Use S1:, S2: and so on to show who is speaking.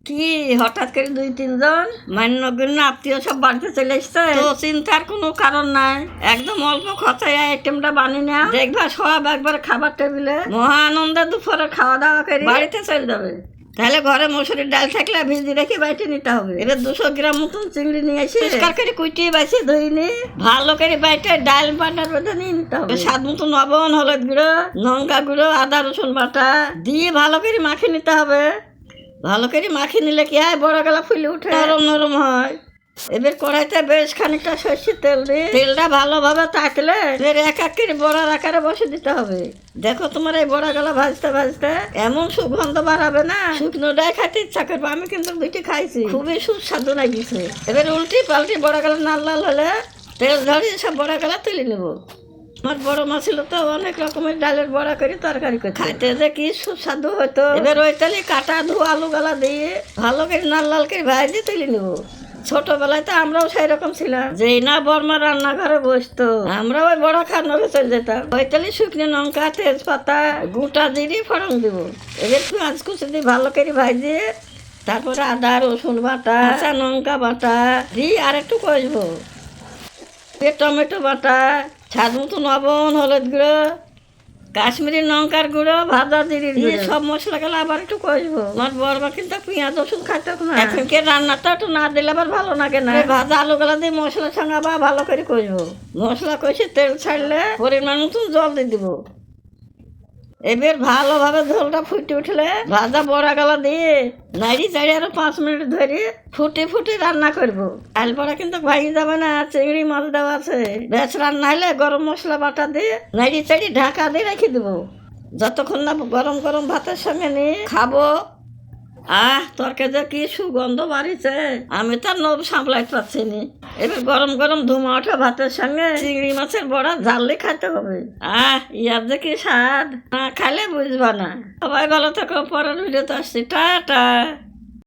S1: কি হঠাৎ করে 2-3 জন মান্যগণ্য আত্মীয় সব বাড়িতে চলে এসছে, তো চিন্তার কোনো কারণ নাই। একদম অল্প খরচায় আইটেমটা বানিয়ে নেওয়া, দেখবা সব একবার খাবার টেবিলে মহা আনন্দে দুপুরে খাওয়া দাওয়া করে বাড়িতে চলে যাবে। তাহলে ঘরে মসুরির ডাল থাকলে ভিজি রেখে বাইটে নিতে হবে। এবার 200 গ্রাম মতন চিংড়ি নিয়ে এসে পরিষ্কার করে কুটিয়ে বাছিয়ে ধুয়ে নিয়ে ভালো করে বাইটে ডাল বাটার মধ্যে নিয়ে নিতে হবে। স্বাদ মতো লবণ, হলুদ গুঁড়ো, লঙ্কা গুঁড়ো, আদা রসুন বাটা দিয়ে ভালো করে মাখিয়ে নিতে হবে। ভালো করে মাখিয়ে নিলে কি হয়, বড় গলা ফুলে উঠে নরম নরম হয়। এবার কড়াইতে বেশ খানিকটা সর্ষের তেল দিয়ে তেলটা ভালোভাবে তাকলে এবার এক এক করে বড়ার আকারে বসে দিতে হবে। দেখো তোমার এই বড়া গলা ভাজতে ভাজতে এমন সুগন্ধ বাড়াবে না, শুকনোটাই খাইতে ইচ্ছা করবে। আমি কিন্তু 2টি খাইছি, খুবই সুস্বাদু লাগিছে। এবার উল্টি পাল্টি বড়া গলা লাল লাল হলে তেল ধরিয়ে সব বড়া গলা তুলে নেবো। আমার বড় মা ছিল তো অনেক রকমের ডালের বড়া করে তরকারি করে খাইতে যে কি সুস্বাদু হতো। এবার ওই তেলে কাটা ধোয়া আলু গালা দিয়ে ভালো করে লাল লাল করে ভাজে তুলে নেবো। ছোটবেলায় তো আমরাও সেই রকম ছিলাম, যেই না বর্মা রান্নাঘরে বসতো আমরা ওই বড়া খাওয়ানোর চলে যেতাম। ওই তেলে শুকনো লঙ্কা, তেজপাতা, গোটা জিরে ফোড়ন দিব। এবার পেঁয়াজ কুচি দিয়ে ভালো করে ভাজিয়ে তারপরে আদা রসুন বাটা, কাঁচা লঙ্কা বাটা দিয়ে আর একটু কষবো। টমেটো বাটা, স্বাদ মতো লবণ, হলুদ গুঁড়ো, কাশ্মীরি লঙ্কার গুঁড়ো, ভাজা জিরে দিয়ে সব মশলা গেলে আবার একটু কষবো। আমার বড়মা কিন্তু পেঁয়াজ রসুন খাইতো না। এখনকে রান্নাটা একটু না দিলে আবার ভালো লাগে না। ভাজা আলু গুলা দিয়ে মশলা সঙ্গে আবার ভালো করে কষবো। মশলা কষে তেল ছাড়লে পরিমাণ মতন জল দিয়ে দিব। এবার ভালোভাবে ঝোলটা ফুটে উঠলে ভাজা বড়া গলা দিয়ে নাড়ি চাড়ি আরো 5 মিনিট ধরে ফুটে ফুটে রান্না করবো। ডাল বড়া কিন্তু ভাঙি যাবে না, চিংড়ি মাছ দেওয়া আছে। বেশ রান্না হলে গরম মশলা বাটা দিয়ে নাড়ি চাড়ি ঢাকা দিয়ে রেখে দেবো, যতক্ষণ না গরম গরম ভাতের সঙ্গে নিয়ে খাবো। তরকারি যে কি সুগন্ধ বাড়িছে, আমি তো নব সামলাইতে পারছি নি। এবার গরম গরম ধুমা ওঠা ভাতের সঙ্গে চিংড়ি মাছের বড়া ঝাললে খাইতে হবে। ইয়ার যে কি স্বাদ, না খাইলে বুঝবা না। সবাই ভালো থাকো, পরের ভিডিওতে আসছি, টাটা।